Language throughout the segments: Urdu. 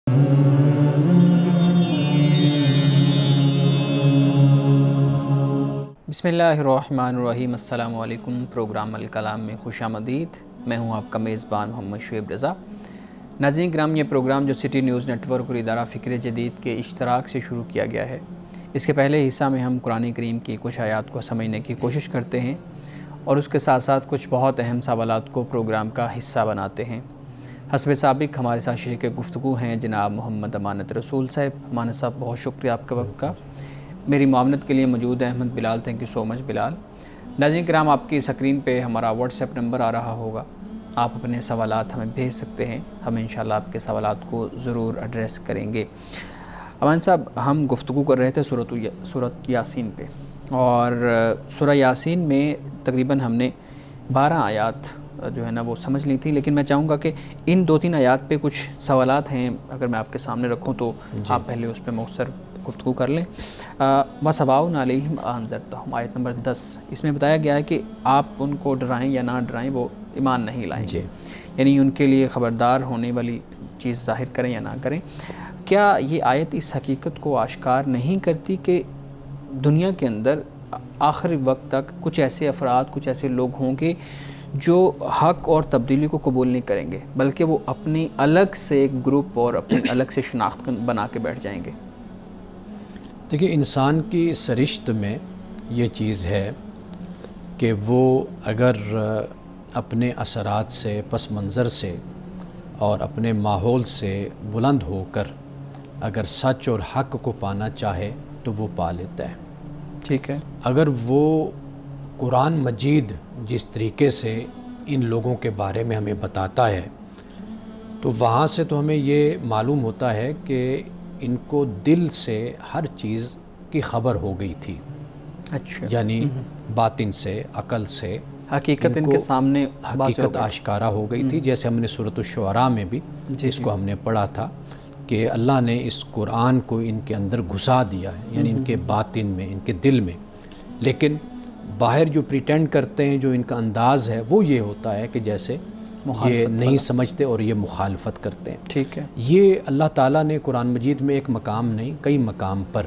بسم اللہ الرحمن الرحیم۔ السلام علیکم۔ پروگرام الکلام میں خوش آمدید۔ میں ہوں آپ کا میزبان محمد شعیب رضا۔ ناظرین کرام، یہ پروگرام جو سٹی نیوز نیٹ ورک اور ادارہ فکر جدید کے اشتراک سے شروع کیا گیا ہے، اس کے پہلے حصہ میں ہم قرآن کریم کی کچھ آیات کو سمجھنے کی کوشش کرتے ہیں اور اس کے ساتھ ساتھ کچھ بہت اہم سوالات کو پروگرام کا حصہ بناتے ہیں۔ حسب سابق ہمارے ساتھ شریک گفتگو ہیں جناب محمد امانت رسول صاحب۔ امانت صاحب، بہت شکریہ آپ کے وقت کا۔ میری معاونت کے لیے موجود ہے احمد بلال۔ تھینک یو سو مچ بلال۔ ناظرین کرام، آپ کی اسکرین پہ ہمارا واٹس ایپ نمبر آ رہا ہوگا، آپ اپنے سوالات ہمیں بھیج سکتے ہیں، ہم انشاءاللہ آپ کے سوالات کو ضرور ایڈریس کریں گے۔ امان صاحب، ہم گفتگو کر رہے تھے سورۃ یاسین پہ، اور سورہ یاسین میں تقریباً ہم نے 12 آیات جو ہے نا وہ سمجھ لی تھی، لیکن میں چاہوں گا کہ ان 2-3 آیات پہ کچھ سوالات ہیں، اگر میں آپ کے سامنے رکھوں تو آپ پہلے اس پہ مختصر گفتگو کر لیں۔ وَسَوَاءٌ عَلَيْهِمْ أَأَنذَرْتَهُمْ آیت نمبر 10، اس میں بتایا گیا ہے کہ آپ ان کو ڈرائیں یا نہ ڈرائیں، وہ ایمان نہیں لائیں گے، یعنی ان کے لیے خبردار ہونے والی چیز ظاہر کریں یا نہ کریں۔ کیا یہ آیت اس حقیقت کو آشکار نہیں کرتی کہ دنیا کے اندر آخری وقت تک کچھ ایسے افراد، کچھ ایسے لوگ ہوں گے جو حق اور تبدیلی کو قبول نہیں کریں گے، بلکہ وہ اپنی الگ سے ایک گروپ اور اپنی الگ سے شناخت بنا کے بیٹھ جائیں گے؟ دیکھیے، انسان کی سرشت میں یہ چیز ہے کہ وہ اگر اپنے اثرات سے، پس منظر سے اور اپنے ماحول سے بلند ہو کر اگر سچ اور حق کو پانا چاہے تو وہ پا لیتا ہے۔ ٹھیک ہے۔ اگر وہ قرآن مجید جس طریقے سے ان لوگوں کے بارے میں ہمیں بتاتا ہے تو وہاں سے تو ہمیں یہ معلوم ہوتا ہے کہ ان کو دل سے ہر چیز کی خبر ہو گئی تھی۔ اچھا، یعنی باطن سے، عقل سے حقیقت ان کے سامنے حقیقت آشکارا ہو گئی تھی، جیسے ہم نے سورۃ الشعراء میں بھی اس کو ہم نے پڑھا تھا کہ اللہ نے اس قرآن کو ان کے اندر گھسا دیا ہے، یعنی ان کے باطن میں، ان کے دل میں۔ لیکن باہر جو پریٹینڈ کرتے ہیں، جو ان کا انداز ہے، وہ یہ ہوتا ہے کہ جیسے یہ نہیں سمجھتے اور یہ مخالفت کرتے ہیں۔ ٹھیک ہے۔ یہ اللہ تعالیٰ نے قرآن مجید میں ایک مقام نہیں، کئی مقام پر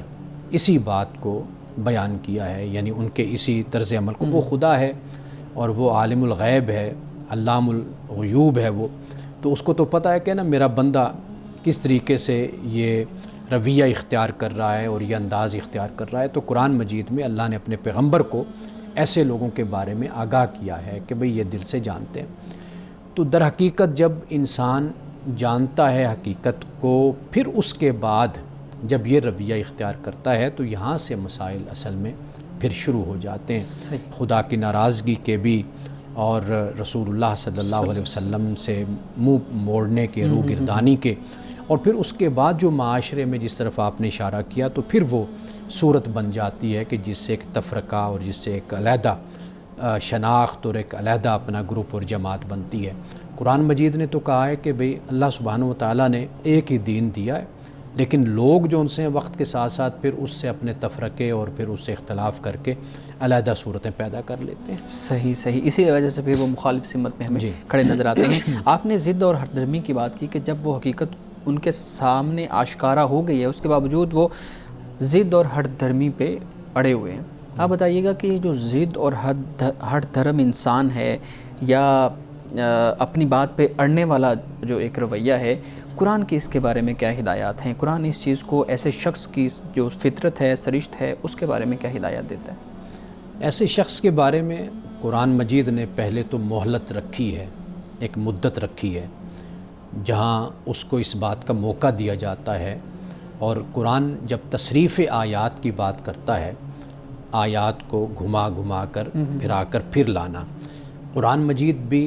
اسی بات کو بیان کیا ہے، یعنی ان کے اسی طرز عمل کو۔ وہ خدا ہے اور وہ عالم الغیب ہے، علام الغیوب ہے وہ، تو اس کو تو پتہ ہے کہ نا میرا بندہ کس طریقے سے یہ رویہ اختیار کر رہا ہے اور یہ انداز اختیار کر رہا ہے۔ تو قرآن مجید میں اللہ نے اپنے پیغمبر کو ایسے لوگوں کے بارے میں آگاہ کیا ہے کہ بھئی یہ دل سے جانتے ہیں۔ تو در حقیقت جب انسان جانتا ہے حقیقت کو، پھر اس کے بعد جب یہ رویہ اختیار کرتا ہے تو یہاں سے مسائل اصل میں پھر شروع ہو جاتے ہیں، خدا کی ناراضگی کے بھی اور رسول اللہ صلی اللہ علیہ وسلم سے منہ موڑنے کے، روح گردانی کے، اور پھر اس کے بعد جو معاشرے میں جس طرف آپ نے اشارہ کیا تو پھر وہ صورت بن جاتی ہے کہ جس سے ایک تفرقہ اور جس سے ایک علیحدہ شناخت اور ایک علیحدہ اپنا گروپ اور جماعت بنتی ہے۔ قرآن مجید نے تو کہا ہے کہ بھئی اللہ سبحانہ و تعالیٰ نے ایک ہی دین دیا ہے، لیکن لوگ جو ان سے وقت کے ساتھ ساتھ پھر اس سے اپنے تفرقے اور پھر اس سے اختلاف کر کے علیحدہ صورتیں پیدا کر لیتے ہیں۔ صحیح، اسی وجہ سے پھر وہ مخالف سمت میں ہمیں کھڑے نظر آتے ہیں۔ آپ نے ضد اور ہردرمی کی بات کی کہ جب وہ حقیقت ان کے سامنے آشکارا ہو گئی ہے، اس کے باوجود وہ ضد اور ہٹ دھرمی پہ اڑے ہوئے ہیں۔ آپ بتائیے گا کہ یہ جو ضد اور ہٹ دھرم انسان ہے، یا اپنی بات پہ اڑنے والا جو ایک رویہ ہے، قرآن کی اس کے بارے میں کیا ہدایات ہیں؟ قرآن اس چیز کو ایسے شخص کی جو فطرت ہے، سرشت ہے، اس کے بارے میں کیا ہدایت دیتا ہے؟ ایسے شخص کے بارے میں قرآن مجید نے پہلے تو مہلت رکھی ہے، ایک مدت رکھی ہے جہاں اس کو اس بات کا موقع دیا جاتا ہے، اور قرآن جب تصریف آیات کی بات کرتا ہے، آیات کو گھما گھما کر پھرا کر پھر لانا، قرآن مجید بھی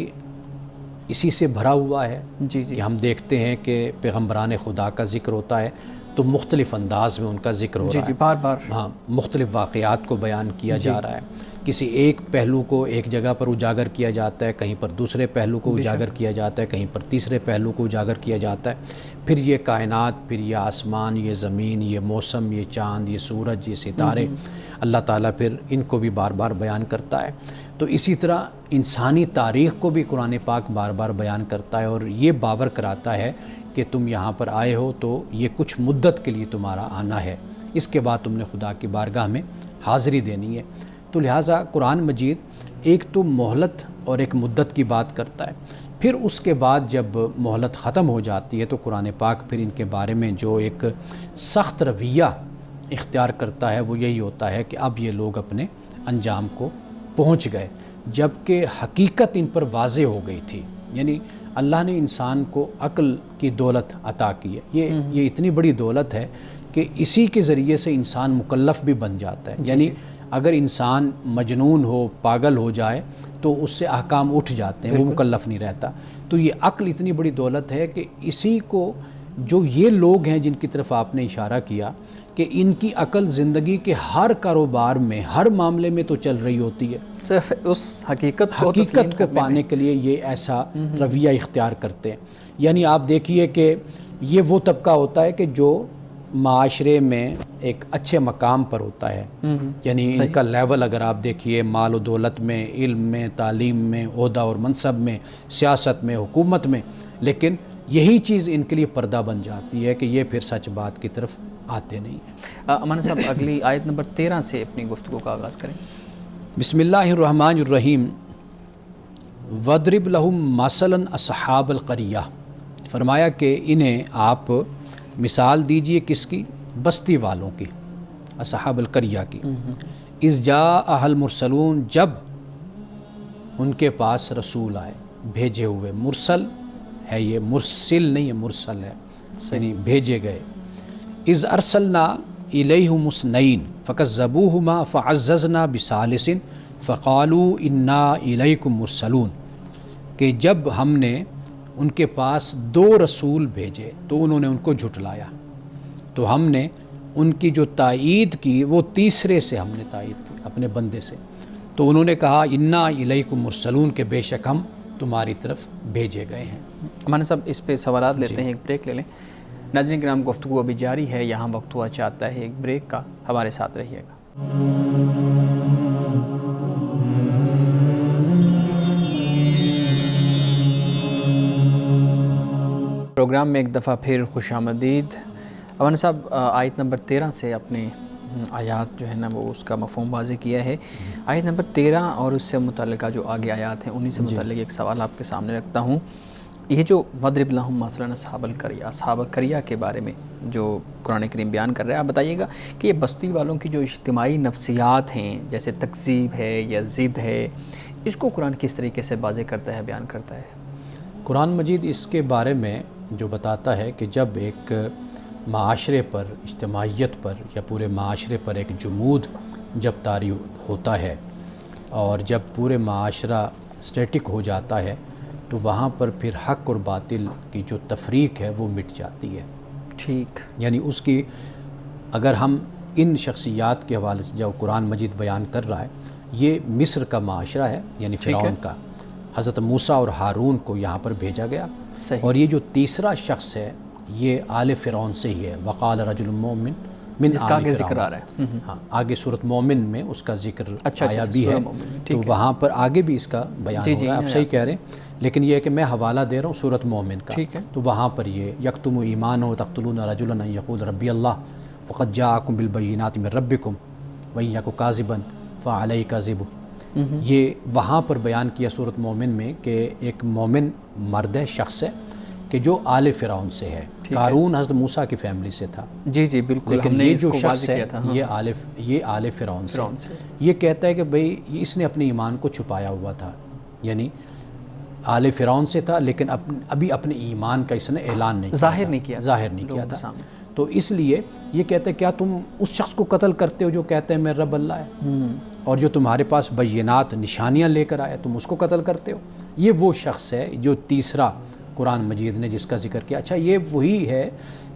اسی سے بھرا ہوا ہے کہ ہم دیکھتے ہیں کہ پیغمبران خدا کا ذکر ہوتا ہے تو مختلف انداز میں ان کا ذکر ہو رہا ہے، بار بار ہاں، مختلف واقعات کو بیان کیا جا رہا ہے، کسی ایک پہلو کو ایک جگہ پر اجاگر کیا جاتا ہے، کہیں پر دوسرے پہلو کو اجاگر کیا جاتا ہے، کہیں پر تیسرے پہلو کو اجاگر کیا جاتا ہے، پھر یہ کائنات، پھر یہ آسمان، یہ زمین، یہ موسم، یہ چاند، یہ سورج، یہ ستارے، اللہ تعالیٰ پھر ان کو بھی بار بار بیان کرتا ہے۔ تو اسی طرح انسانی تاریخ کو بھی قرآن پاک بار بار بیان کرتا ہے اور یہ باور کراتا ہے کہ تم یہاں پر آئے ہو تو یہ کچھ مدت کے لیے تمہارا آنا ہے، اس کے بعد تم نے خدا کی بارگاہ میں حاضری دینی ہے۔ تو لہٰذا قرآن مجید ایک تو مہلت اور ایک مدت کی بات کرتا ہے، پھر اس کے بعد جب مہلت ختم ہو جاتی ہے تو قرآن پاک پھر ان کے بارے میں جو ایک سخت رویہ اختیار کرتا ہے وہ یہی ہوتا ہے کہ اب یہ لوگ اپنے انجام کو پہنچ گئے، جبکہ حقیقت ان پر واضح ہو گئی تھی۔ یعنی اللہ نے انسان کو عقل کی دولت عطا کی ہے، یہ اتنی بڑی دولت ہے کہ اسی کے ذریعے سے انسان مکلف بھی بن جاتا ہے۔ یعنی اگر انسان مجنون ہو، پاگل ہو جائے تو اس سے احکام اٹھ جاتے ہیں، وہ مکلف نہیں رہتا۔ تو یہ عقل اتنی بڑی دولت ہے کہ اسی کو جو یہ لوگ ہیں جن کی طرف آپ نے اشارہ کیا کہ ان کی عقل زندگی کے ہر کاروبار میں، ہر معاملے میں تو چل رہی ہوتی ہے، صرف اس حقیقت کو پانے کے لیے یہ ایسا رویہ اختیار کرتے ہیں۔ یعنی آپ دیکھیے کہ یہ وہ طبقہ ہوتا ہے کہ جو معاشرے میں ایک اچھے مقام پر ہوتا ہے، یعنی ان کا لیول اگر آپ دیکھیے مال و دولت میں، علم میں، تعلیم میں، عہدہ اور منصب میں، سیاست میں، حکومت میں، لیکن یہی چیز ان کے لیے پردہ بن جاتی ہے کہ یہ پھر سچ بات کی طرف آتے نہیں ہیں۔ امان صاحب اگلی آیت نمبر 13 سے اپنی گفتگو کا آغاز کریں۔ بسم اللہ الرحمن الرحیم۔ وَاضْرِبْ لَهُمْ مَثَلًا أَصْحَابَ الْقَرْيَةِ، فرمایا کہ انہیں آپ مثال دیجئے کس کی؟ بستی والوں کی، اصحاب القریہ کی۔ اذ جاءها المرسلون، جب ان کے پاس رسول آئے، بھیجے ہوئے۔ مرسل ہے یہ، مرسل نہیں ہے، مرسل ہے، یعنی بھیجے گئے۔ اذ ارسلنا الیہم اثنین فکذبوہما فعززنا بثالث فقالوا انا الیکم مرسلون، کہ جب ہم نے ان کے پاس 2 رسول بھیجے تو انہوں نے ان کو جھٹلایا، تو ہم نے ان کی جو تائید کی وہ تیسرے سے ہم نے تائید کی، اپنے بندے سے۔ تو انہوں نے کہا انا الیکم مرسلون، کہ بے شک ہم تمہاری طرف بھیجے گئے ہیں۔ ہمارے صاحب اس پہ سوالات لیتے ہیں، ایک بریک لے لیں۔ ناظرین کرام، گفتگو ابھی جاری ہے، یہاں وقت ہوا چاہتا ہے ایک بریک کا، ہمارے ساتھ رہیے گا۔ پروگرام میں ایک دفعہ پھر خوش آمدید۔ امان صاحب آیت نمبر 13 سے اپنے آیات جو ہے نا وہ اس کا مفہوم واضح کیا ہے۔ آیت نمبر 13 اور اس سے متعلقہ جو آگے آیات ہیں انہی سے متعلق ایک سوال آپ کے سامنے رکھتا ہوں۔ یہ جو وَاضْرِبْ لَهُمْ مَثَلًا أَصْحَابَ الْقَرْيَةِ، اصحاب قریہ کے بارے میں جو قرآن کریم بیان کر رہا ہے، آپ بتائیے گا کہ یہ بستی والوں کی جو اجتماعی نفسیات ہیں، جیسے تکذیب ہے یا ضد ہے، اس کو قرآن کس طریقے سے واضح کرتا ہے، بیان کرتا ہے؟ قرآن مجید اس کے بارے میں جو بتاتا ہے کہ جب ایک معاشرے پر، اجتماعیت پر یا پورے معاشرے پر ایک جمود جب طاری ہوتا ہے اور جب پورے معاشرہ سٹیٹک ہو جاتا ہے تو وہاں پر پھر حق اور باطل کی جو تفریق ہے وہ مٹ جاتی ہے۔ ٹھیک، یعنی اس کی اگر ہم ان شخصیات کے حوالے سے جو قرآن مجید بیان کر رہا ہے، یہ مصر کا معاشرہ ہے، یعنی فرعون کا۔ حضرت موسیٰ اور ہارون کو یہاں پر بھیجا گیا، اور یہ جو تیسرا شخص ہے یہ آل فرعون سے ہی ہے۔ وقال رجل مومن من جس کا آل آگے فرعون، ذکر آ رہا ہے۔ ہاں، آگے صورت مومن میں اس کا ذکر آیا بھی ہے، سورہ مومن، تو وہاں پر آگے بھی اس کا بیان ہو رہا ہے۔ آپ صحیح کہہ رہے ہیں، لیکن یہ ہے کہ میں حوالہ دے رہا ہوں صورت مومن کا، تو وہاں پر یہ یکتم ایمان و تقتلون رجلا ان یقول ربی اللہ فقد جاءکم بالبینات من ربکم وان یک کاذبا فعلیہ کذبہ، یہ وہاں پر بیان کیا صورت مومن میں کہ ایک مومن مرد ہے، شخص ہے کہ جو آل فرعون سے ہے۔ قارون حضرت موسیٰ کی فیملی سے تھا، جی بالکل، لیکن یہ جو شخص ہے یہ آل فرعون سے۔ یہ کہتا ہے کہ بھئی اس نے اپنے ایمان کو چھپایا ہوا تھا، یعنی آل فرعون سے تھا لیکن ابھی اپنے ایمان کا اس نے اعلان نہیں کیا، ظاہر نہیں کیا تھا۔ تو اس لیے یہ کہتا ہے کیا تم اس شخص کو قتل کرتے ہو جو کہتا ہے میں رب اللہ ہے، اور جو تمہارے پاس بینات نشانیاں لے کر آیا تم اس کو قتل کرتے ہو؟ یہ وہ شخص ہے جو تیسرا قرآن مجید نے جس کا ذکر کیا۔ اچھا، یہ وہی ہے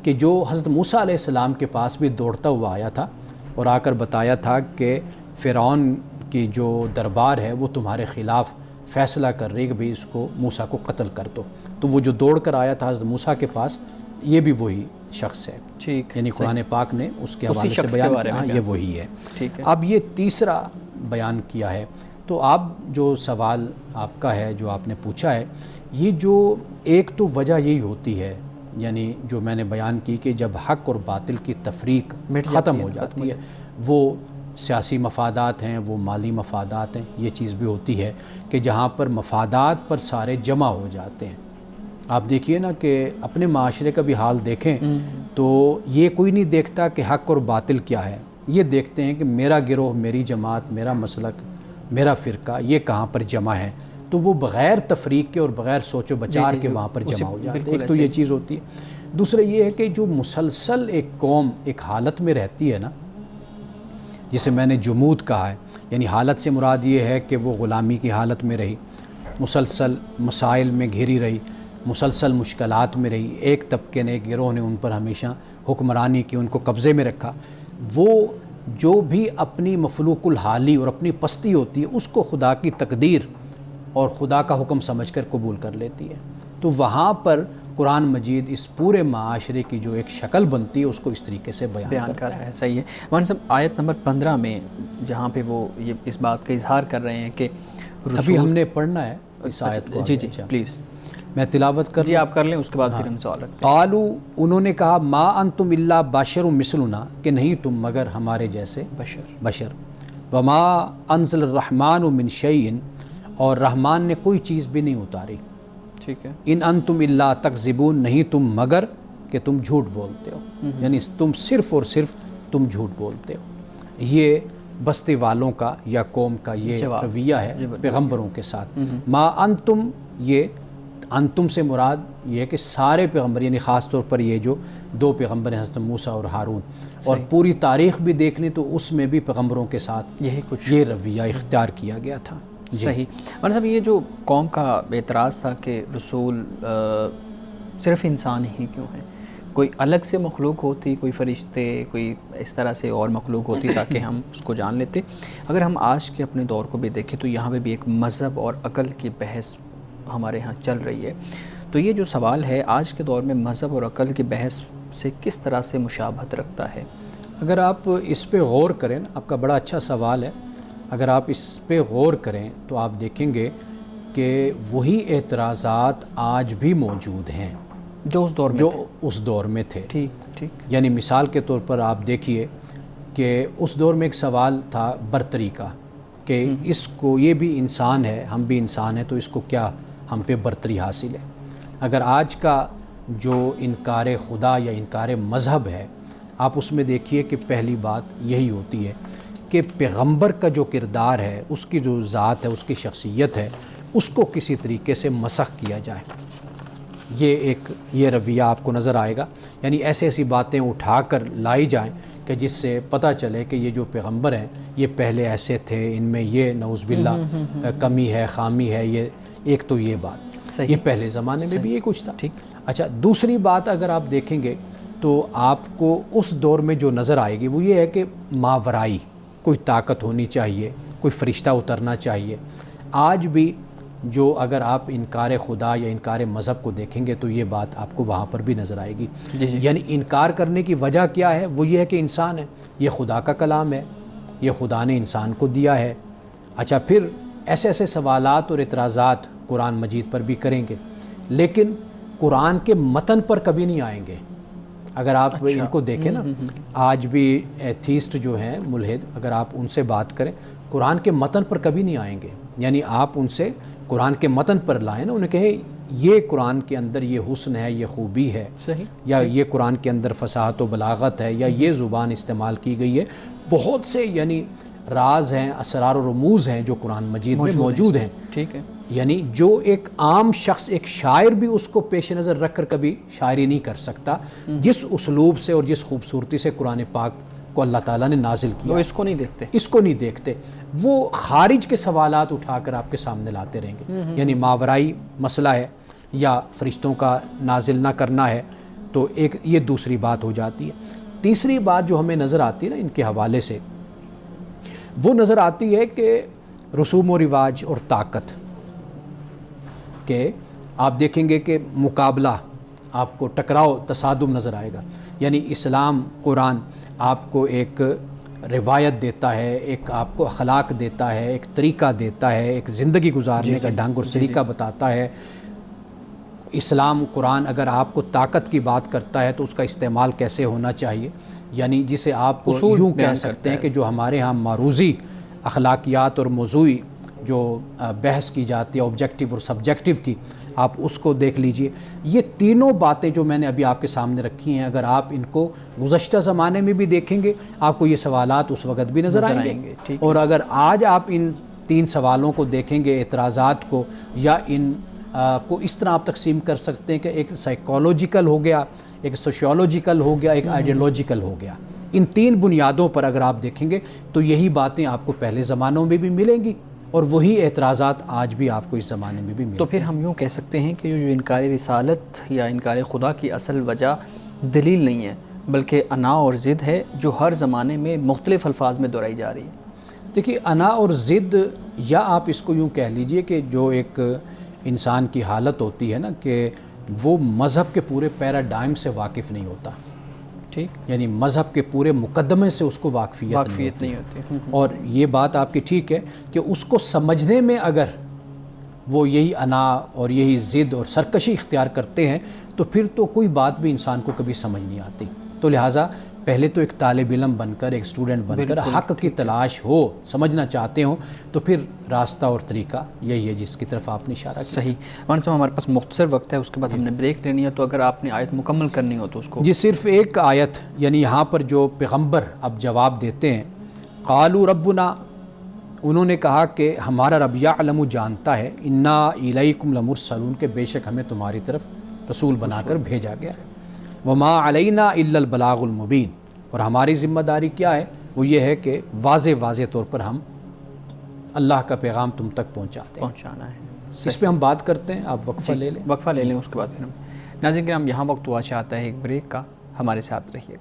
کہ جو حضرت موسیٰ علیہ السلام کے پاس بھی دوڑتا ہوا آیا تھا اور آ کر بتایا تھا کہ فرعون کی جو دربار ہے وہ تمہارے خلاف فیصلہ کر رہی ہے کہ بھئی اس کو موسیٰ کو قتل کر دو، تو وہ جو دوڑ کر آیا تھا حضرت موسیٰ کے پاس، یہ بھی وہی شخص ہے، یعنی قرآن پاک نے اس کے حوالے سے بیان کیا، یہ وہی ہے۔ اب یہ تیسرا بیان کیا ہے تو آپ جو سوال آپ کا ہے جو آپ نے پوچھا ہے، یہ جو ایک تو وجہ یہی ہوتی ہے، یعنی جو میں نے بیان کی کہ جب حق اور باطل کی تفریق ختم ہو جاتی ہے، وہ سیاسی مفادات ہیں، وہ مالی مفادات ہیں، یہ چیز بھی ہوتی ہے کہ جہاں پر مفادات پر سارے جمع ہو جاتے ہیں۔ آپ دیکھیے نا کہ اپنے معاشرے کا بھی حال دیکھیں تو یہ کوئی نہیں دیکھتا کہ حق اور باطل کیا ہے، یہ دیکھتے ہیں کہ میرا گروہ، میری جماعت، میرا مسلک، میرا فرقہ یہ کہاں پر جمع ہے، تو وہ بغیر تفریق کے اور بغیر سوچ و بچار کے وہاں پر جمع ہو جاتے ہیں۔ ایک تو یہ چیز ہوتی ہے۔ دوسرا یہ ہے کہ جو مسلسل ایک قوم ایک حالت میں رہتی ہے نا، جسے میں نے جمود کہا ہے، یعنی حالت سے مراد یہ ہے کہ وہ غلامی کی حالت میں رہی، مسلسل مسائل میں گھری رہی، مسلسل مشکلات میں رہی، ایک طبقے نے، ایک گروہ نے ان پر ہمیشہ حکمرانی کی، ان کو قبضے میں رکھا، وہ جو بھی اپنی مفلوق الحالی اور اپنی پستی ہوتی ہے اس کو خدا کی تقدیر اور خدا کا حکم سمجھ کر قبول کر لیتی ہے۔ تو وہاں پر قرآن مجید اس پورے معاشرے کی جو ایک شکل بنتی ہے اس کو اس طریقے سے بیان کر رہا ہے۔ صحیح ہے مولانا صاحب، آیت نمبر 15 میں جہاں پہ وہ یہ اس بات کا اظہار کر رہے ہیں کہ ابھی ہم نے پڑھنا ہے اس آیت کو۔ جی پلیز میں تلاوت کر جی آپ کر لیں، اس کے بعد پھر ہم سوال رکھتے ہیں۔ قالو، انہوں نے کہا، ما انتم الا بشر مثلنا، کہ نہیں تم مگر ہمارے جیسے بشر، وما انزل الرحمن من شیء، اور رحمان نے کوئی چیز بھی نہیں اتاری، ٹھیک ہے، ان انتم الا تکذبون، نہیں تم مگر کہ تم جھوٹ بولتے ہو، یعنی تم صرف اور صرف تم جھوٹ بولتے ہو۔ یہ بستی والوں کا یا قوم کا یہ رویہ ہے پیغمبروں کے ساتھ۔ ما انتم، یہ انتم سے مراد یہ ہے کہ سارے پیغمبر، یعنی خاص طور پر یہ جو دو پیغمبر ہیں حضرت موسیٰ اور ہارون، اور پوری تاریخ بھی دیکھ لیں تو اس میں بھی پیغمبروں کے ساتھ یہی کچھ یہ رویہ اختیار کیا گیا تھا۔ صحیح۔ مولانا صاحب، یہ جو قوم کا اعتراض تھا کہ رسول صرف انسان ہی کیوں ہیں، کوئی الگ سے مخلوق ہوتی، کوئی فرشتے، کوئی اس طرح سے اور مخلوق ہوتی تاکہ ہم اس کو جان لیتے۔ اگر ہم آج کے اپنے دور کو بھی دیکھیں تو یہاں پہ بھی ایک مذہب اور عقل کی بحث ہمارے ہاں چل رہی ہے، تو یہ جو سوال ہے آج کے دور میں مذہب اور عقل کی بحث سے کس طرح سے مشابہت رکھتا ہے؟ اگر آپ اس پہ غور کریں، آپ کا بڑا اچھا سوال ہے، اگر آپ اس پہ غور کریں تو آپ دیکھیں گے کہ وہی اعتراضات آج بھی موجود ہیں جو اس دور میں تھے۔ ٹھیک، یعنی مثال کے طور پر آپ دیکھیے کہ اس دور میں ایک سوال تھا برتری کا، کہ اس کو، یہ بھی انسان ہے، ہم بھی انسان ہیں، تو اس کو کیا ہم پہ برتری حاصل ہے؟ اگر آج کا جو انکار خدا یا انکار مذہب ہے، آپ اس میں دیکھیے کہ پہلی بات یہی ہوتی ہے کہ پیغمبر کا جو کردار ہے، اس کی جو ذات ہے، اس کی شخصیت ہے، اس کو کسی طریقے سے مسخ کیا جائے۔ یہ رویہ آپ کو نظر آئے گا، یعنی ایسی باتیں اٹھا کر لائی جائیں کہ جس سے پتہ چلے کہ یہ جو پیغمبر ہیں یہ پہلے ایسے تھے، ان میں یہ نعوذ باللہ کمی ہے، خامی ہے، یہ ایک تو یہ بات، یہ پہلے زمانے میں بھی یہ کچھ تھا۔ اچھا، دوسری بات اگر آپ دیکھیں گے تو آپ کو اس دور میں جو نظر آئے گی وہ یہ ہے کہ ماورائی کوئی طاقت ہونی چاہیے، کوئی فرشتہ اترنا چاہیے۔ آج بھی جو اگر آپ انکار خدا یا انکار مذہب کو دیکھیں گے تو یہ بات آپ کو وہاں پر بھی نظر آئے گی۔ یعنی انکار کرنے کی وجہ کیا ہے؟ وہ یہ ہے کہ انسان ہے، یہ خدا کا کلام ہے، یہ خدا نے انسان کو دیا ہے۔ اچھا، پھر ایسے سوالات اور اعتراضات قرآن مجید پر بھی کریں گے، لیکن قرآن کے متن پر کبھی نہیں آئیں گے۔ اگر آپ ان کو دیکھیں نا، آج بھی ایتھیسٹ جو ہیں، ملحد، اگر آپ ان سے بات کریں قرآن کے متن پر کبھی نہیں آئیں گے۔ یعنی آپ ان سے قرآن کے متن پر لائیں نا، انہیں کہیں یہ قرآن کے اندر یہ حسن ہے، یہ خوبی ہے، یا یہ قرآن کے اندر فصاحت و بلاغت ہے، یا یہ زبان استعمال کی گئی ہے۔ بہت سے یعنی راز ہیں، اسرار و رموز ہیں جو قرآن مجید میں موجود ہیں۔ ٹھیک ہے، یعنی جو ایک عام شخص، ایک شاعر بھی اس کو پیش نظر رکھ کر کبھی شاعری نہیں کر سکتا، جس اسلوب سے اور جس خوبصورتی سے قرآن پاک کو اللہ تعالیٰ نے نازل کیا، وہ اس کو نہیں دیکھتے، وہ خارج کے سوالات اٹھا کر آپ کے سامنے لاتے رہیں گے۔ یعنی ماورائی مسئلہ ہے یا فرشتوں کا نازل نہ کرنا ہے، تو ایک یہ دوسری بات ہو جاتی ہے۔ تیسری بات جو ہمیں نظر آتی ہے نا ان کے حوالے سے، وہ نظر آتی ہے کہ رسوم و رواج اور طاقت کہ آپ دیکھیں گے کہ مقابلہ، آپ کو ٹکراؤ، تصادم نظر آئے گا۔ یعنی اسلام، قرآن آپ کو ایک روایت دیتا ہے، ایک آپ کو اخلاق دیتا ہے، ایک طریقہ دیتا ہے، ایک زندگی گزارنے کا ڈھنگ اور سلیقہ بتاتا ہے۔ اسلام قرآن اگر آپ کو طاقت کی بات کرتا ہے تو اس کا استعمال کیسے ہونا چاہیے، یعنی جسے آپ یوں کہہ سکتے ہیں کہ جو ہمارے ہاں معروضی اخلاقیات اور موضوعی جو بحث کی جاتی ہے آبجیکٹیو اور سبجیکٹیو کی، آپ اس کو دیکھ لیجئے۔ یہ تینوں باتیں جو میں نے ابھی آپ کے سامنے رکھی ہیں، اگر آپ ان کو گزشتہ زمانے میں بھی دیکھیں گے آپ کو یہ سوالات اس وقت بھی نظر آئیں گے، اور اگر آج آپ ان 3 سوالوں کو دیکھیں گے، اعتراضات کو، یا ان کو اس طرح آپ تقسیم کر سکتے ہیں کہ ایک سائیکولوجیکل ہو گیا، ایک سوشیولوجیکل ہو گیا، ایک آئیڈیولوجیکل ہو گیا۔ ان 3 بنیادوں پر اگر آپ دیکھیں گے تو یہی باتیں آپ کو پہلے زمانوں میں بھی ملیں گی، اور وہی اعتراضات آج بھی آپ کو اس زمانے میں بھی ملیں گے۔ تو پھر ہم یوں کہہ سکتے ہیں کہ جو انکار رسالت یا انکار خدا کی اصل وجہ دلیل نہیں ہے، بلکہ انا اور ضد ہے جو ہر زمانے میں مختلف الفاظ میں دہرائی جا رہی ہے۔ دیکھیے، انا اور ضد، یا آپ اس کو یوں کہہ لیجئے کہ جو ایک انسان کی حالت ہوتی ہے نا کہ وہ مذہب کے پورے پیراڈائم سے واقف نہیں ہوتا، ٹھیک، یعنی مذہب کے پورے مقدمے سے اس کو واقفیت نہیں ہوتی۔ اور یہ بات آپ کی ٹھیک ہے کہ اس کو سمجھنے میں اگر وہ یہی انا اور یہی ضد اور سرکشی اختیار کرتے ہیں تو پھر تو کوئی بات بھی انسان کو کبھی سمجھ نہیں آتی۔ تو لہٰذا پہلے تو ایک طالب علم بن کر، ایک اسٹوڈنٹ بن کر حق کی تلاش ہو، سمجھنا چاہتے ہوں تو پھر راستہ اور طریقہ یہی ہے جس کی طرف آپ نے اشارہ کیا۔ صحیح۔ مولانا صاحب ہمارے پاس مختصر وقت ہے، اس کے بعد ہم نے بریک لینی ہے، تو اگر آپ نے آیت مکمل کرنی ہو تو اس کو جی صرف ایک آیت، یعنی یہاں پر جو پیغمبر اب جواب دیتے ہیں، قالوا ربنا، انہوں نے کہا کہ ہمارا رب یعلم، جانتا ہے، انا الیکم لمرسلون، کہ بے شک ہمیں تمہاری طرف رسول بنا کر بھیجا گیا ہے، وما علینا الا البلاغ المبین، اور ہماری ذمہ داری کیا ہے، وہ یہ ہے کہ واضح طور پر ہم اللہ کا پیغام تم تک پہنچانا ہے۔ اس پہ ہم بات کرتے ہیں، آپ وقفہ لے لیں۔ وقفہ لے لیں، اس کے بعد پھر ہم ناظرین کرام یہاں وقت ہوا چاہتا ہے ایک بریک کا، ہمارے ساتھ رہیے۔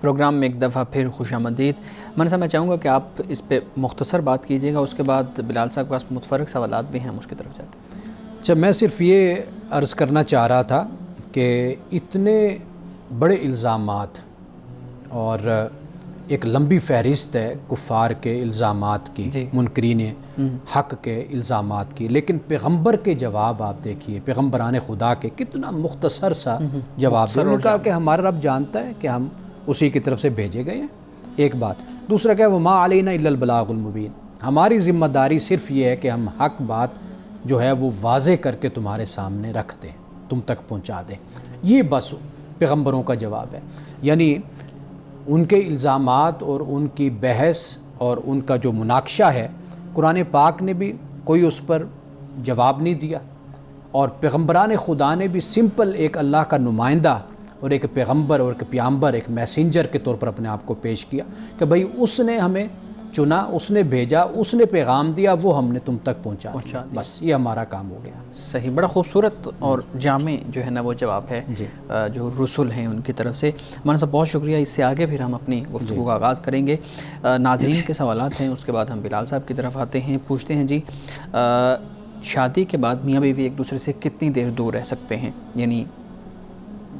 پروگرام میں ایک دفعہ پھر خوش آمدید۔ من صاحب میں چاہوں گا کہ آپ اس پہ مختصر بات کیجیے گا، اس کے بعد بلال صاحب کے پاس متفرق سوالات بھی ہیں، ہم اس کی طرف جاتے ہیں۔ اچھا، میں صرف یہ عرض کرنا چاہ رہا تھا کہ اتنے بڑے الزامات اور ایک لمبی فہرست ہے کفار کے الزامات کی، منکرین حق کے الزامات کی، لیکن پیغمبر کے جواب آپ دیکھیے، پیغمبران خدا کے کتنا مختصر سا جواب ہے۔ انہوں نے کہا کہ ہمارا رب جانتا ہے کہ ہم اسی کی طرف سے بھیجے گئے ہیں، ایک بات۔ دوسرا کیا، وما علینا الا البلاغ المبین، ہماری ذمہ داری صرف یہ ہے کہ ہم حق بات جو ہے وہ واضح کر کے تمہارے سامنے رکھ دیں، تم تک پہنچا دیں۔ یہ بس پیغمبروں کا جواب ہے، یعنی ان کے الزامات اور ان کی بحث اور ان کا جو مناقشہ ہے، قرآن پاک نے بھی کوئی اس پر جواب نہیں دیا، اور پیغمبران خدا نے بھی سمپل ایک اللہ کا نمائندہ اور ایک پیغمبر اور ایک پیامبر، ایک میسنجر کے طور پر اپنے آپ کو پیش کیا کہ بھئی اس نے ہمیں چنا، اس نے بھیجا، اس نے پیغام دیا، وہ ہم نے تم تک پہنچا دیا، بس یہ ہمارا کام ہو گیا۔ صحیح، بڑا خوبصورت اور جامع جو ہے نا وہ جواب ہے جو رسول ہیں ان کی طرف سے۔ مولانا صاحب بہت شکریہ، اس سے آگے پھر ہم اپنی گفتگو کا آغاز کریں گے۔ ناظرین کے سوالات ہیں، اس کے بعد ہم بلال صاحب کی طرف آتے ہیں، پوچھتے ہیں جی شادی کے بعد میاں بیوی ایک دوسرے سے کتنی دیر دور رہ سکتے ہیں؟ یعنی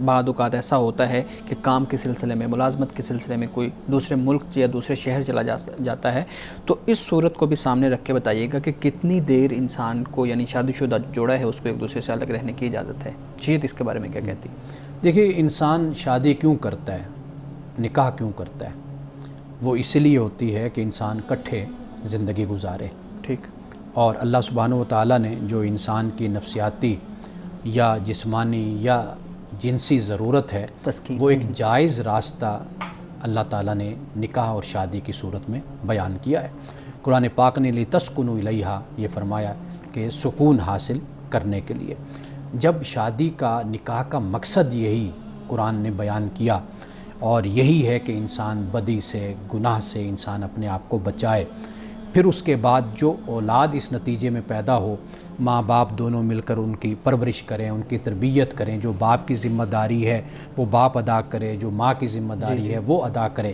بعض اوقات ایسا ہوتا ہے کہ کام کے سلسلے میں، ملازمت کے سلسلے میں کوئی دوسرے ملک یا دوسرے شہر چلا جاتا ہے، تو اس صورت کو بھی سامنے رکھ کے بتائیے گا کہ کتنی دیر انسان کو، یعنی شادی شدہ جوڑا ہے، اس کو ایک دوسرے سے الگ رہنے کی اجازت ہے؟ شریعت اس کے بارے میں کیا کہتی ہے؟ دیکھیے، انسان شادی کیوں کرتا ہے، نکاح کیوں کرتا ہے؟ وہ اس لیے ہوتی ہے کہ انسان کٹھے زندگی گزارے، ٹھیک، اور اللہ سبحانہ و تعالیٰ نے جو انسان کی نفسیاتی یا جسمانی یا جنسی ضرورت ہے، وہ ایک جائز راستہ اللہ تعالیٰ نے نکاح اور شادی کی صورت میں بیان کیا ہے۔ قرآن پاک نے لِتَسْكُنُوا إِلَيْهَا یہ فرمایا کہ سکون حاصل کرنے کے لیے۔ جب شادی کا، نکاح کا مقصد یہی قرآن نے بیان کیا، اور یہی ہے کہ انسان بدی سے، گناہ سے انسان اپنے آپ کو بچائے، پھر اس کے بعد جو اولاد اس نتیجے میں پیدا ہو، ماں باپ دونوں مل کر ان کی پرورش کریں، ان کی تربیت کریں، جو باپ کی ذمہ داری ہے وہ باپ ادا کرے، جو ماں کی ذمہ داری ہے وہ ادا کرے۔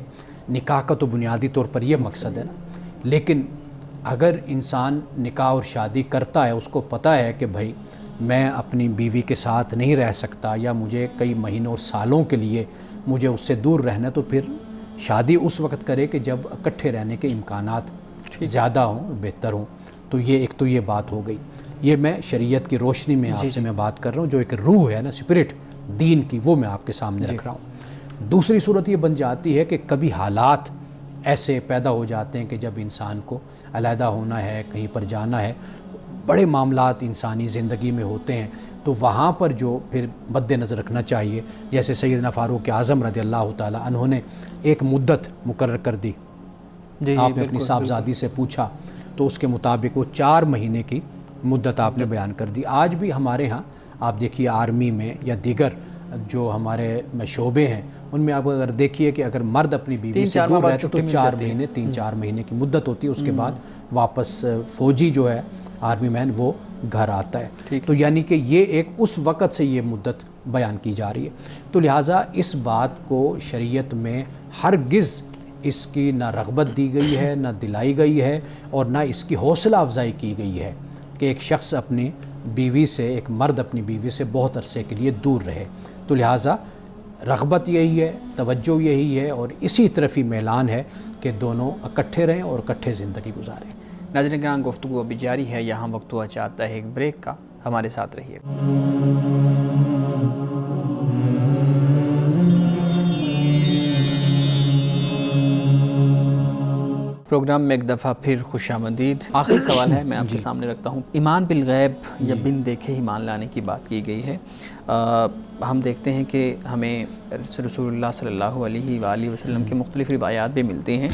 نکاح کا تو بنیادی طور پر یہ مقصد ہے نا۔ لیکن اگر انسان نکاح اور شادی کرتا ہے، اس کو پتہ ہے کہ بھائی میں اپنی بیوی کے ساتھ نہیں رہ سکتا یا مجھے کئی مہینوں اور سالوں کے لیے مجھے اس سے دور رہنا ہے، تو پھر شادی اس وقت کرے کہ جب اکٹھے رہنے کے امکانات زیادہ ہوں، بہتر ہوں۔ تو یہ بات ہو گئی، یہ میں شریعت کی روشنی میں آپ سے میں بات کر رہا ہوں، جو ایک روح ہے نا، اسپرٹ دین کی، وہ میں آپ کے سامنے رکھ رہا ہوں۔ دوسری صورت یہ بن جاتی ہے کہ کبھی حالات ایسے پیدا ہو جاتے ہیں کہ جب انسان کو علیحدہ ہونا ہے، کہیں پر جانا ہے، بڑے معاملات انسانی زندگی میں ہوتے ہیں، تو وہاں پر جو پھر مد نظر رکھنا چاہیے، جیسے سیدنا فاروق اعظم رضی اللہ تعالیٰ عنہ نے ایک مدت مقرر کر دی۔ آپ نے اپنی صاحبزادی سے پوچھا تو اس کے مطابق وہ 4 مہینے کی مدت آپ نے بیان کر دی۔ آج بھی ہمارے ہاں آپ دیکھیے آرمی میں یا دیگر جو ہمارے شعبے ہیں ان میں آپ اگر دیکھیے کہ اگر مرد اپنی بیوی سے دور رہتے تو 4 مہینے 3-4 مہینے کی مدت ہوتی ہے، اس کے بعد واپس فوجی جو ہے آرمی مین وہ گھر آتا ہے۔ تو یعنی کہ یہ ایک اس وقت سے یہ مدت بیان کی جا رہی ہے، تو لہٰذا اس بات کو شریعت میں ہرگز اس کی نہ رغبت دی گئی ہے، نہ دلائی گئی ہے، اور نہ اس کی حوصلہ افزائی کی گئی ہے کہ ایک شخص اپنی بیوی سے، ایک مرد اپنی بیوی سے بہت عرصے کے لیے دور رہے۔ تو لہٰذا رغبت یہی ہے، توجہ یہی ہے، اور اسی طرف ہی میلان ہے کہ دونوں اکٹھے رہیں اور اکٹھے زندگی گزاریں۔ ناظرین کرام، گفتگو ابھی جاری ہے، یہاں وقت ہوا چاہتا ہے ایک بریک کا، ہمارے ساتھ رہیے۔ پروگرام میں ایک دفعہ پھر خوش آمدید۔ آخری سوال ہے، میں آپ کے سامنے رکھتا ہوں۔ ایمان بالغیب یا بن دیکھے ایمان لانے کی بات کی گئی ہے۔ ہم دیکھتے ہیں کہ ہمیں رسول اللہ صلی اللہ علیہ وآلہ وسلم کی مختلف روایات بھی ملتی ہیں۔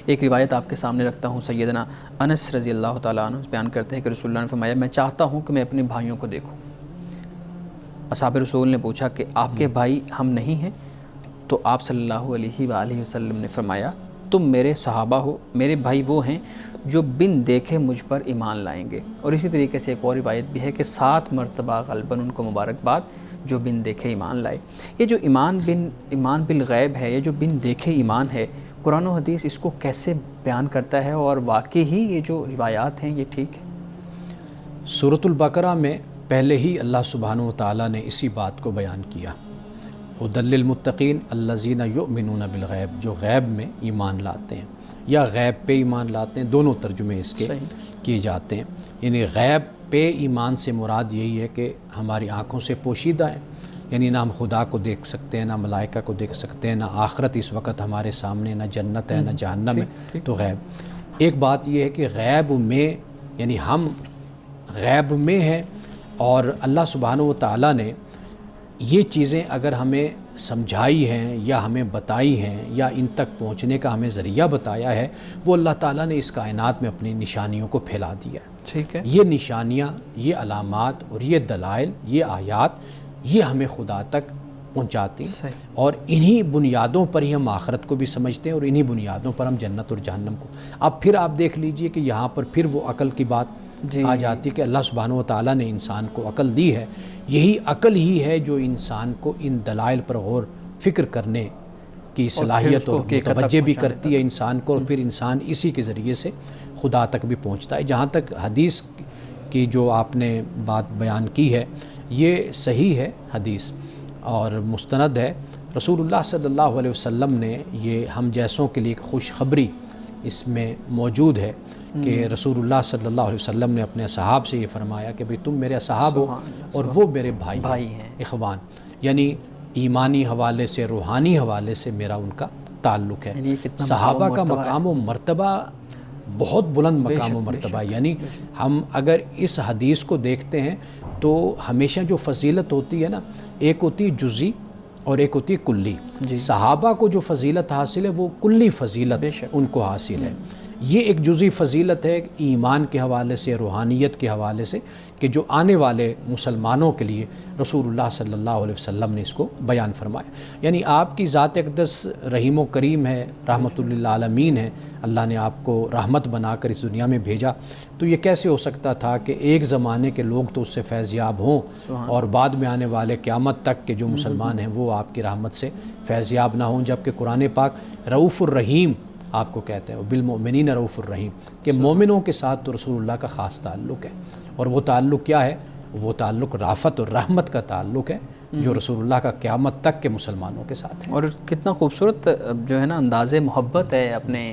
ایک روایت آپ کے سامنے رکھتا ہوں، سیدنا انس رضی اللہ تعالیٰ عنہ بیان کرتے ہیں کہ رسول اللہ نے فرمایا، میں چاہتا ہوں کہ میں اپنے بھائیوں کو دیکھوں۔ اصحاب رسول نے پوچھا کہ آپ کے بھائی ہم نہیں ہیں؟ تو آپ صلی اللہ علیہ وآلہ وسلم نے فرمایا، تم میرے صحابہ ہو، میرے بھائی وہ ہیں جو بن دیکھے مجھ پر ایمان لائیں گے۔ اور اسی طریقے سے ایک اور روایت بھی ہے کہ 7 مرتبہ غالباً ان کو مبارکباد جو بن دیکھے ایمان لائے۔ یہ جو ایمان بالغیب ہے، یہ جو بن دیکھے ایمان ہے، قرآن و حدیث اس کو کیسے بیان کرتا ہے، اور واقعی ہی یہ جو روایات ہیں یہ ٹھیک ہے؟ سورۃ البقرہ میں پہلے ہی اللہ سبحانہ و تعالیٰ نے اسی بات کو بیان کیا، ھدی للمتقین الذین یؤمنون بالغیب، جو غیب میں ایمان لاتے ہیں یا غیب پہ ایمان لاتے ہیں، دونوں ترجمے اس کے کیے جاتے ہیں۔ یعنی غیب پہ ایمان سے مراد یہی ہے کہ ہماری آنکھوں سے پوشیدہ ہے، یعنی نہ ہم خدا کو دیکھ سکتے ہیں، نہ ملائکہ کو دیکھ سکتے ہیں، نہ آخرت اس وقت ہمارے سامنے، نہ جنت ہے، نہ جہنم ہے، تو غیب۔ ایک بات یہ ہے کہ غیب میں یعنی ہم غیب میں ہیں، اور اللہ سبحانہ و تعالیٰ نے یہ چیزیں اگر ہمیں سمجھائی ہیں یا ہمیں بتائی ہیں یا ان تک پہنچنے کا ہمیں ذریعہ بتایا ہے، وہ اللہ تعالیٰ نے اس کائنات میں اپنی نشانیوں کو پھیلا دیا ہے۔ ٹھیک ہے، یہ نشانیاں، یہ علامات اور یہ دلائل، یہ آیات، یہ ہمیں خدا تک پہنچاتی ہیں، اور انہی بنیادوں پر ہی ہم آخرت کو بھی سمجھتے ہیں، اور انہی بنیادوں پر ہم جنت اور جہنم کو۔ اب پھر آپ دیکھ لیجئے کہ یہاں پر پھر وہ عقل کی بات آ جاتی کہ اللہ سبحانہ و تعالیٰ نے انسان کو عقل دی ہے، یہی عقل ہی ہے جو انسان کو ان دلائل پر غور فکر کرنے کی صلاحیت اور متوجہ بھی کرتی ہے انسان کو، اور پھر انسان اسی کے ذریعے سے خدا تک بھی پہنچتا ہے۔ جہاں تک حدیث کی جو آپ نے بات بیان کی ہے، یہ صحیح ہے حدیث اور مستند ہے۔ رسول اللہ صلی اللہ علیہ وسلم نے یہ ہم جیسوں کے لیے ایک خوشخبری اس میں موجود ہے کہ رسول اللہ صلی اللہ علیہ وسلم نے اپنے اصحاب سے یہ فرمایا کہ بھئی تم میرے اصحاب ہو اور وہ میرے بھائی ہیں، اخوان، یعنی ایمانی حوالے سے، روحانی حوالے سے میرا ان کا تعلق ہے۔ صحابہ کا مقام و مرتبہ بہت بلند مقام و مرتبہ، یعنی ہم اگر اس حدیث کو دیکھتے ہیں تو ہمیشہ جو فضیلت ہوتی ہے نا، ایک ہوتی ہے جزئی اور ایک ہوتی ہے کلی۔ صحابہ کو جو فضیلت حاصل ہے وہ کلی فضیلت ان کو حاصل ہے۔ یہ ایک جزئی فضیلت ہے ایمان کے حوالے سے، روحانیت کے حوالے سے، کہ جو آنے والے مسلمانوں کے لیے رسول اللہ صلی اللہ علیہ وسلم نے اس کو بیان فرمایا۔ یعنی آپ کی ذات اقدس رحیم و کریم ہے، رحمت للعالمین ہے، اللہ نے آپ کو رحمت بنا کر اس دنیا میں بھیجا، تو یہ کیسے ہو سکتا تھا کہ ایک زمانے کے لوگ تو اس سے فیض یاب ہوں اور بعد میں آنے والے قیامت تک کے جو مسلمان ہیں وہ آپ کی رحمت سے فیض یاب نہ ہوں؟ جبکہ قرآن پاک رؤوف الرحیم آپ کو کہتے ہیں، بالمؤمنین رؤوف الرحیم، کہ مومنوں کے ساتھ تو رسول اللہ کا خاص تعلق ہے، اور وہ تعلق کیا ہے؟ وہ تعلق رافت اور رحمت کا تعلق ہے جو رسول اللہ کا قیامت تک کے مسلمانوں کے ساتھ ہے۔ اور کتنا خوبصورت جو ہے نا انداز محبت ہے اپنے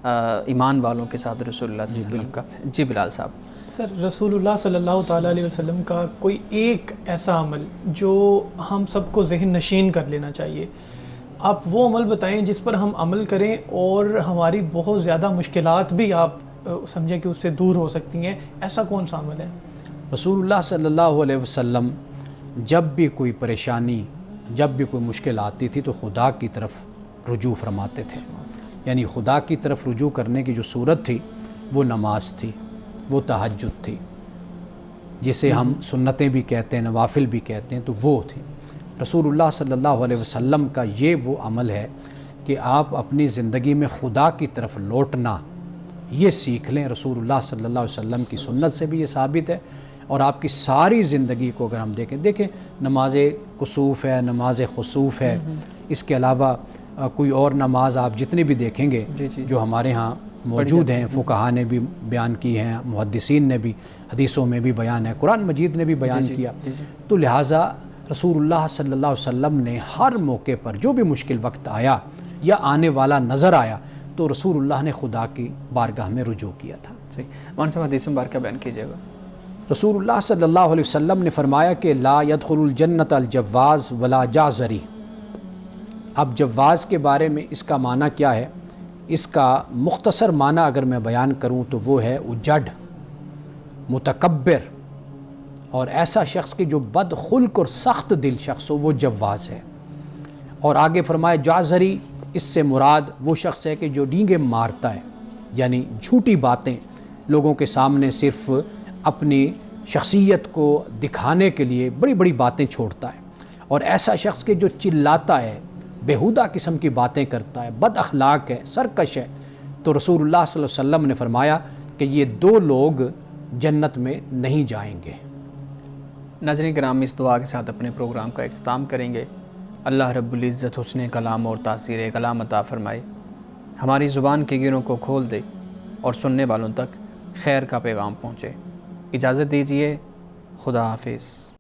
ایمان والوں کے ساتھ رسول اللہ صلی اللہ علیہ وسلم کا۔ جی بلال صاحب۔ سر، رسول اللہ صلی اللہ تعالیٰ علیہ وسلم کا کوئی ایک ایسا عمل جو ہم سب کو ذہن نشین کر لینا چاہیے، آپ وہ عمل بتائیں جس پر ہم عمل کریں اور ہماری بہت زیادہ مشکلات بھی آپ سمجھیں کہ اس سے دور ہو سکتی ہیں، ایسا کون سا عمل ہے؟ رسول اللہ صلی اللہ علیہ وسلم جب بھی کوئی پریشانی، جب بھی کوئی مشکل آتی تھی تو خدا کی طرف رجوع فرماتے تھے، یعنی خدا کی طرف رجوع کرنے کی جو صورت تھی وہ نماز تھی، وہ تہجد تھی، جسے ہم سنتیں بھی کہتے ہیں، نوافل بھی کہتے ہیں، تو وہ تھی۔ رسول اللہ صلی اللہ علیہ وسلم کا یہ وہ عمل ہے کہ آپ اپنی زندگی میں خدا کی طرف لوٹنا یہ سیکھ لیں۔ رسول اللہ صلی اللہ علیہ وسلم کی سنت سے بھی یہ ثابت ہے، اور آپ کی ساری زندگی کو اگر ہم دیکھیں نماز کسوف ہے، نماز خسوف ہے، اس کے علاوہ کوئی اور نماز آپ جتنی بھی دیکھیں گے جو ہمارے ہاں موجود ہیں، فقہا نے بھی بیان کی ہیں، محدثین نے بھی حدیثوں میں بھی بیان ہے، قرآن مجید نے بھی بیان کیا، تو لہٰذا رسول اللہ صلی اللہ علیہ وسلم نے ہر موقع پر جو بھی مشکل وقت آیا یا آنے والا نظر آیا تو رسول اللہ نے خدا کی بارگاہ میں رجوع کیا تھا۔ صحیح، مولانا صاحب حدیث مبارکہ بیان کیجیے گا۔ رسول اللہ صلی اللہ علیہ وسلم نے فرمایا کہ لا يدخل الجنت الجواز ولا جازری۔ اب جواز کے بارے میں اس کا معنی کیا ہے؟ اس کا مختصر معنی اگر میں بیان کروں تو وہ ہے اجڑ، متکبر، اور ایسا شخص کہ جو بد خلق اور سخت دل شخص ہو وہ جواز ہے۔ اور آگے فرمایا جازری، اس سے مراد وہ شخص ہے کہ جو ڈینگے مارتا ہے، یعنی جھوٹی باتیں لوگوں کے سامنے صرف اپنی شخصیت کو دکھانے کے لیے بڑی بڑی باتیں چھوڑتا ہے، اور ایسا شخص کہ جو چلاتا ہے، بیہودہ قسم کی باتیں کرتا ہے، بد اخلاق ہے، سرکش ہے، تو رسول اللہ صلی اللہ علیہ وسلم نے فرمایا کہ یہ دو لوگ جنت میں نہیں جائیں گے۔ ناظرین کرام، اس دعا کے ساتھ اپنے پروگرام کا اختتام کریں گے۔ اللہ رب العزت حسن کلام اور تاثیر کلام عطا فرمائے، ہماری زبان کے گروں کو کھول دے اور سننے والوں تک خیر کا پیغام پہنچے۔ اجازت دیجیے، خدا حافظ۔